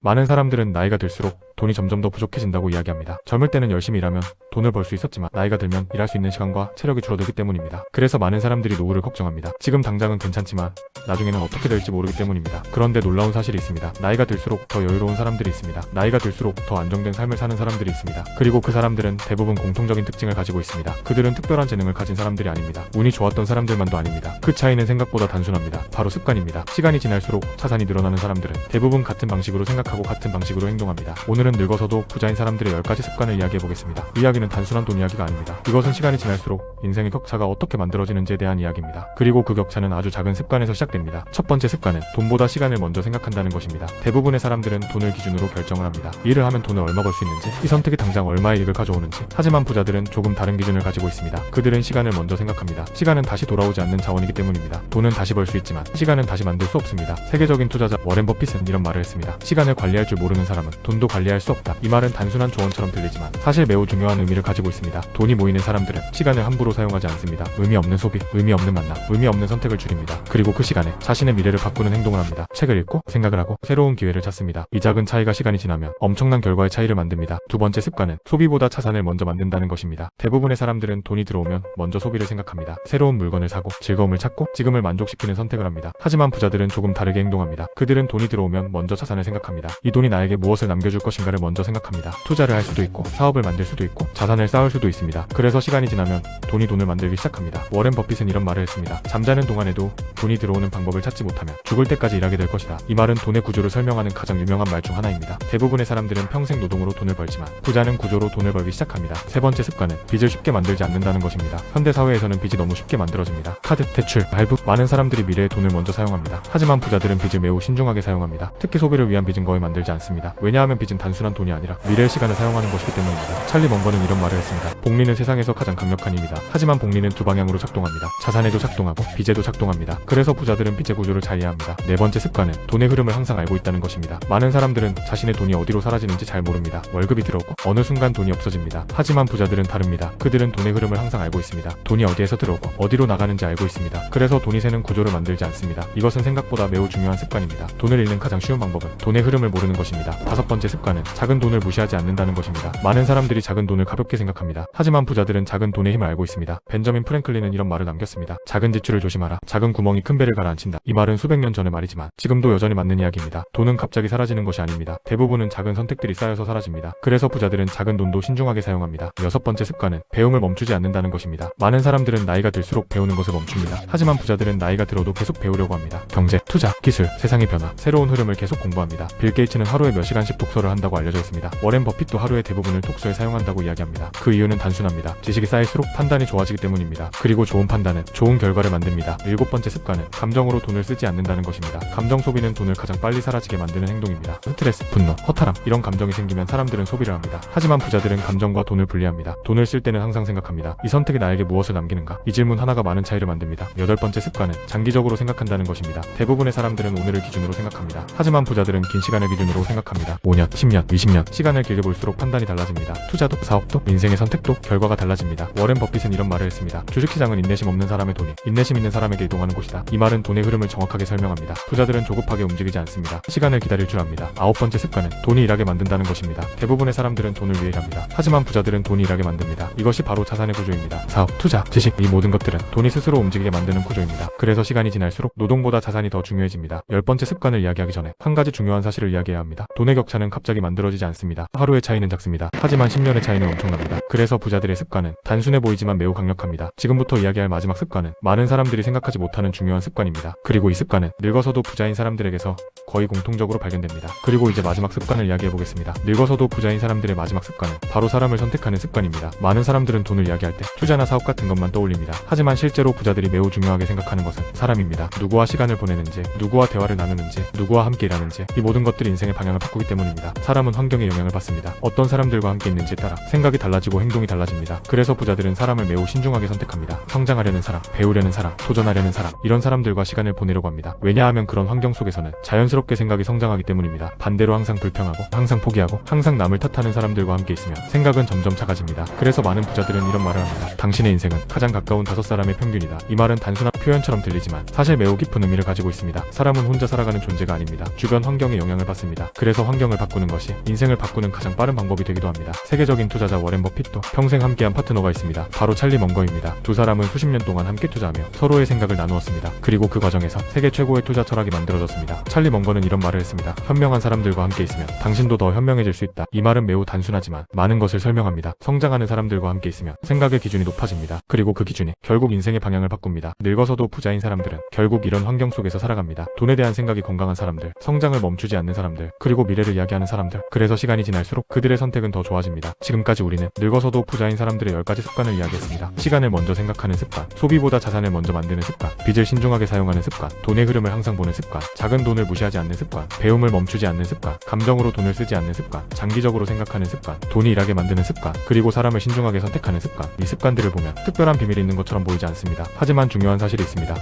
많은 사람들은 나이가 들수록 돈이 점점 더 부족해진다고 이야기합니다. 젊을 때는 열심히 일하면 돈을 벌 수 있었지만 나이가 들면 일할 수 있는 시간과 체력이 줄어들기 때문입니다. 그래서 많은 사람들이 노후를 걱정합니다. 지금 당장은 괜찮지만 나중에는 어떻게 될지 모르기 때문입니다. 그런데 놀라운 사실이 있습니다. 나이가 들수록 더 여유로운 사람들이 있습니다. 나이가 들수록 더 안정된 삶을 사는 사람들이 있습니다. 그리고 그 사람들은 대부분 공통적인 특징을 가지고 있습니다. 그들은 특별한 재능을 가진 사람들이 아닙니다. 운이 좋았던 사람들만도 아닙니다. 그 차이는 생각보다 단순합니다. 바로 습관입니다. 시간이 지날수록 차산이 늘어나는 사람들은 대부분 같은 방식으로 생각하고 같은 방식으로 행동합니다. 오늘은 늙어서도 부자인 사람들의 10가지 습관을 이야기해보겠습니다. 이야기는 단순한 돈 이야기가 아닙니다. 이것은 시간이 지날수록 인생의 격차가 어떻게 만들어지는지에 대한 이야기입니다. 그리고 그 격차는 아주 작은 습관에서 시작됩니다. 첫 번째 습관은 돈보다 시간을 먼저 생각한다는 것입니다. 대부분의 사람들은 돈을 기준으로 결정을 합니다. 일을 하면 돈을 얼마 벌 수 있는지, 이 선택이 당장 얼마의 이익을 가져오는지. 하지만 부자들은 조금 다른 기준을 가지고 있습니다. 그들은 시간을 먼저 생각합니다. 시간은 다시 돌아오지 않는 자원이기 때문입니다. 돈은 다시 벌 수 있지만 시간은 다시 만들 수 없습니다. 세계적인 투자자 워렌 버핏은 이런 말을 했습니다. 시간을 관리할 줄 모르는 사람은 돈도 관리할 수 없다. 이 말은 단순한 조언처럼 들리지만 사실 매우 중요한 의미를 가지고 있습니다. 돈이 모이는 사람들은 시간을 함부로 사용하지 않습니다. 의미 없는 소비, 의미 없는 만남, 의미 없는 선택을 줄입니다. 그리고 그 시간에 자신의 미래를 바꾸는 행동을 합니다. 책을 읽고 생각을 하고 새로운 기회를 찾습니다. 이 작은 차이가 시간이 지나면 엄청난 결과의 차이를 만듭니다. 두 번째 습관은 소비보다 자산을 먼저 만든다는 것입니다. 대부분의 사람들은 돈이 들어오면 먼저 소비를 생각합니다. 새로운 물건을 사고 즐거움을 찾고 지금을 만족시키는 선택을 합니다. 하지만 부자들은 조금 다르게 행동합니다. 그들은 돈이 들어오면 먼저 자산을 생각합니다. 이 돈이 나에게 무엇을 남겨줄 것인가를 먼저 생각합니다. 투자를 할 수도 있고 사업을 만들 수도 있고 자산을 쌓을 수도 있습니다. 그래서 시간이 지나면 돈이 돈을 만들기 시작합니다. 워렌 버핏은 이런 말을 했습니다. 잠자는 동안에도 돈이 들어오는 방법을 찾지 못하면 죽을 때까지 일하게 될 것이다. 이 말은 돈의 구조를 설명하는 가장 유명한 말 중 하나입니다. 대부분의 사람들은 평생 노동으로 돈을 벌지만 부자는 구조로 돈을 벌기 시작합니다. 세 번째 습관은 빚을 쉽게 만들지 않는다는 것입니다. 현대 사회에서는 빚이 너무 쉽게 만들어집니다. 카드, 대출, 할부, 많은 사람들이 미래의 돈을 먼저 사용합니다. 하지만 부자들은 빚을 매우 신중하게 사용합니다. 특히 소비를 위한 빚은 거의 만들지 않습니다. 왜냐하면 빚은 단순한 돈이 아니라 미래의 시간을 사용하는 것이기 때문입니다. 찰리 먼거는 이런 말을 했습니다. 복리는 세상에서 가장 강력한 힘이다. 하지만 복리는 두 방향으로 작동합니다. 자산에도 작동하고 빚에도 작동합니다. 그래서 부자들은 빚의 구조를 잘 이해합니다. 네 번째 습관은 돈의 흐름을 항상 알고 있다는 것입니다. 많은 사람들은 자신의 돈이 어디로 사라지는지 잘 모릅니다. 월급이 들어오고 어느 순간 돈이 없어집니다. 하지만 부자들은 다릅니다. 그들은 돈의 흐름을 항상 알고 있습니다. 돈이 어디에서 들어오고 어디로 나가는지 알고 있습니다. 그래서 돈이 새는 구조를 만들지 않습니다. 이것은 생각보다 매우 중요한 습관입니다. 돈을 잃는 가장 쉬운 방법은 돈의 흐름을 모르는 것입니다. 다섯 번째 습관은 작은 돈을 무시하지 않는다는 것입니다. 많은 사람들이 작은 돈을 가볍게 생각합니다. 하지만 부자들은 작은 돈의 힘을 알고 있습니다. 벤저민 프랭클린은 이런 말을 남겼습니다. 작은 지출을 조심하라. 작은 구멍이 큰 배를 가라앉힌다. 이 말은 수백 년 전의 말이지만 지금도 여전히 맞는 이야기입니다. 돈은 갑자기 사라지는 것이 아닙니다. 대부분은 작은 선택들이 쌓여서 사라집니다. 그래서 부자들은 작은 돈도 신중하게 사용합니다. 여섯 번째 습관은 배움을 멈추지 않는다는 것입니다. 많은 사람들은 나이가 들수록 배우는 것을 멈춥니다. 하지만 부자들은 나이가 들어도 계속 배우려고 합니다. 경제, 투자, 기술, 세상의 변화, 새로운 흐름을 계속 공부합니다. 빌 게이츠는 하루에 몇 시간씩 독서를 한다고 알려져 있습니다. 워렌 버핏도 하루의 대부분을 독서에 사용한다고 이야기합니다. 그 이유는 단순합니다. 지식이 쌓일수록 판단이 좋아지기 때문입니다. 그리고 좋은 판단은 좋은 결과를 만듭니다. 일곱 번째 습관은 감정으로 돈을 쓰지 않는다는 것입니다. 감정 소비는 돈을 가장 빨리 사라지게 만드는 행동입니다. 스트레스, 분노, 허탈함 이런 감정이 생기면 사람들은 소비를 합니다. 하지만 부자들은 감정과 돈을 분리합니다. 돈을 쓸 때는 항상 생각합니다. 이 선택이 나에게 무엇을 남기는가? 이 질문 하나가 많은 차이를 만듭니다. 여덟 번째 습관은 장기적으로 생각한다는 것입니다. 대부분의 사람들은 오늘을 기준으로 생각합니다. 하지만 부자들은 긴 시간을 기준으로 생각합니다. 5년, 10년, 20년 시간을 길게 볼수록 판단이 달라집니다. 투자도, 사업도, 인생의 선택도 결과가 달라집니다. 워렌 버핏은 이런 말을 했습니다. 주식시장은 인내심 없는 사람의 돈이 인내심 있는 사람에게 이동하는 곳이다. 이 말은 돈의 흐름을 정확하게 설명합니다. 부자들은 조급하게 움직이지 않습니다. 시간을 기다릴 줄 압니다. 아홉 번째 습관은 돈이 일하게 만든다는 것입니다. 대부분의 사람들은 돈을 위해 일합니다. 하지만 부자들은 돈이 일하게 만듭니다. 이것이 바로 자산의 구조입니다. 사업, 투자, 지식 이 모든 것들은 돈이 스스로 움직이게 만드는 구조입니다. 그래서 시간이 지날수록 노동보다 자산이 더 중요해집니다. 열 번째 습관을 이야기하기 전에 한 가지 중요한 사실을 이야기해야 합니다. 돈의 격차는 갑자기 만들어지지 않습니다. 하루의 차이는 작습니다. 하지만 10년의 차이는 엄청납니다. 그래서 부자들의 습관은 단순해 보이지만 매우 강력합니다. 지금부터 이야기할 마지막 습관은 많은 사람들이 생각하지 못하는 중요한 습관입니다. 그리고 이 습관은 늙어서도 부자인 사람들에게서 거의 공통적으로 발견됩니다. 그리고 이제 마지막 습관을 이야기해보겠습니다. 늙어서도 부자인 사람들의 마지막 습관은 바로 사람을 선택하는 습관입니다. 많은 사람들은 돈을 이야기할 때 투자나 사업 같은 것만 떠올립니다. 하지만 실제로 부자들이 매우 중요하게 생각하는 것은 사람입니다. 누구와 시간을 보내는지, 누구와 대화를 나누는지, 누구와 함께 일하는지 이 모든 것들이 인생의 방향을 바꾸기 때문입니다. 사람은 환경에 영향을 받습니다. 어떤 사람들과 함께 있는지에 따라 생각이 달라지고 행동이 달라집니다. 그래서 부자들은 사람을 매우 신중하게 선택합니다. 성장하려는 사람, 배우려는 사람, 도전하려는 사람 이런 사람들과 시간을 보내려고 합니다. 왜냐하면 그런 환경 속에서는 자연스럽게 생각이 성장하기 때문입니다. 반대로 항상 불평하고 항상 포기하고 항상 남을 탓하는 사람들과 함께 있으면 생각은 점점 작아집니다. 그래서 많은 부자들은 이런 말을 합니다. 당신의 인생은 가장 가까운 5사람의 평균이다. 이 말은 단순한 표현처럼 들리지만 사실 매우 깊은 의미를 가지고 있습니다. 사람은 혼자 살아가는 존재가 아닙니다. 주변 환경에 영향을 받습니다. 그래서 환경을 바꾸는 것이 인생을 바꾸는 가장 빠른 방법이 되기도 합니다. 세계적인 투자자 워렌 버핏도 평생 함께한 파트너가 있습니다. 바로 찰리 먼거입니다. 두 사람은 수십 년 동안 함께 투자하며 서로의 생각을 나누었습니다. 그리고 그 과정에서 세계 최고의 투자 철학이 만들어졌습니다. 찰리 먼거는 이런 말을 했습니다. 현명한 사람들과 함께 있으면 당신도 더 현명해질 수 있다. 이 말은 매우 단순하지만 많은 것을 설명합니다. 성장하는 사람들과 함께 있으면 생각의 기준이 높아집니다. 그리고 그 기준이 결국 인생의 방향을 바꿉니다. 늙어서도 부자인 사람들은 결국 이런 환경 속에서 살아갑니다. 돈에 대한 생각이 건강한 사람들, 성장을 멈추지 않는 사람들, 그리고 미래를 이야기하는 사람들. 그래서 시간이 지날수록 그들의 선택은 더 좋아집니다. 지금까지 우리는 늙어서도 부자인 사람들의 10가지 습관을 이야기했습니다. 시간을 먼저 생각하는 습관, 소비보다 자산을 먼저 만드는 습관, 빚을 신중하게 사용하는 습관, 돈의 흐름을 항상 보는 습관, 작은 돈을 무시하지 않는 습관, 배움을 멈추지 않는 습관, 감정으로 돈을 쓰지 않는 습관, 장기적으로 생각하는 습관, 돈이 일하게 만드는 습관, 그리고 사람을 신중하게 선택하는 습관. 이 습관들을 보면 특별한 비밀이 있는 것처럼 보이지 않습니다. 하지만 중요한 사실이 있습니다.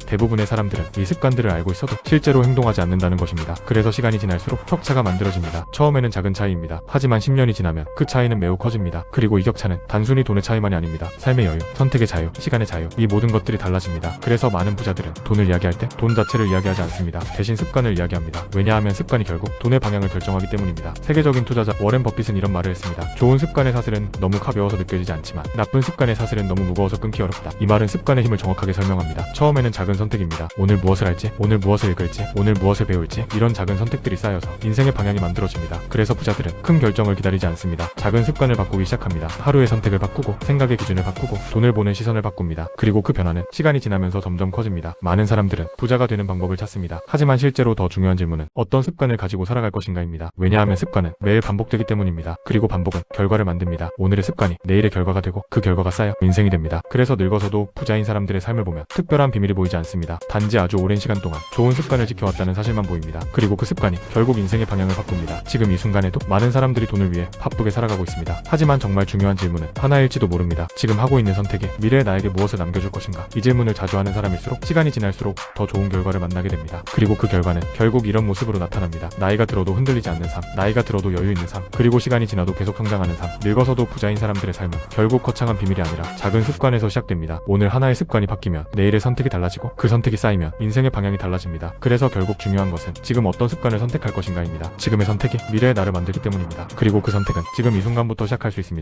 대부분의 사람들은 이 습관들을 알고 있어도 실제로 행동하지 않는다는 것입니다. 그래서 시간이 지날수록 격차가 만들어집니다. 처음에는 작은 차이입니다. 하지만 10년이 지나면 그 차이는 매우 커집니다. 그리고 이 격차는 단순히 돈의 차이만이 아닙니다. 삶의 여유, 선택의 자유, 시간의 자유, 이 모든 것들이 달라집니다. 그래서 많은 부자들은 돈을 이야기할 때 돈 자체를 이야기하지 않습니다. 대신 습관을 이야기합니다. 왜냐하면 습관이 결국 돈의 방향을 결정하기 때문입니다. 세계적인 투자자 워렌 버핏은 이런 말을 했습니다. 좋은 습관의 사슬은 너무 가벼워서 느껴지지 않지만 나쁜 습관의 사슬은 너무 무거워서 끊기 어렵다. 이 말은 습관의 힘을 정확하게 설명합니다. 처음에는 작은 선택입니다. 오늘 무엇을 할지, 오늘 무엇을 읽을지, 오늘 무엇을 배울지, 이런 작은 선택들이 쌓여서 인생의 방향이 만들어집니다. 그래서 부자들은 큰 결정을 기다리지 않습니다. 작은 습관을 바꾸기 시작합니다. 하루의 선택을 바꾸고 생각의 기준을 바꾸고 돈을 보는 시선을 바꿉니다. 그리고 그 변화는 시간이 지나면서 점점 커집니다. 많은 사람들은 부자가 되는 방법을 찾습니다. 하지만 실제로 더 중요한 질문은 어떤 습관을 가지고 살아갈 것인가입니다. 왜냐하면 습관은 매일 반복되기 때문입니다. 그리고 반복은 결과를 만듭니다. 오늘의 습관이 내일의 결과가 되고 그 결과가 쌓여 인생이 됩니다. 그래서 늙어서도 부자인 사람들의 삶을 보면 특별한 비밀이 보이지 않습니다. 단지 아주 오랜 시간 동안 좋은 습관을 지켜왔다는 사실만 보입니다. 그리고 그 습관이 결국 인생의 방향을 바꿉니다. 지금 이 순간에도 많은 사람들이 돈을 위해 바쁘게 살아가고 있습니다. 하지만 정말 중요한 질문은 하나일지도 모릅니다. 지금 하고 있는 선택이 미래의 나에게 무엇을 남겨줄 것인가? 이 질문을 자주 하는 사람일수록 시간이 지날수록 더 좋은 결과를 만나게 됩니다. 그리고 그 결과는 결국 이런 모습으로 나타납니다. 나이가 들어도 흔들리지 않는 삶, 나이가 들어도 여유 있는 삶, 그리고 시간이 지나도 계속 성장하는 삶. 늙어서도 부자인 사람들의 삶은 결국 거창한 비밀이 아니라 작은 습관에서 시작됩니다. 오늘 하나의 습관이 바뀌면 내일의 선택이 달라지고 그 선택이 쌓이면 인생의 방향이 달라집니다. 그래서 결국 중요한 것은 지금 어떤 습관을 선택할 것인가입니다. 지금의 선택이 미래의 나를 만들기 때문입니다. 그리고 그 선택은 지금 이 순간부터 시작할 수 있습니다.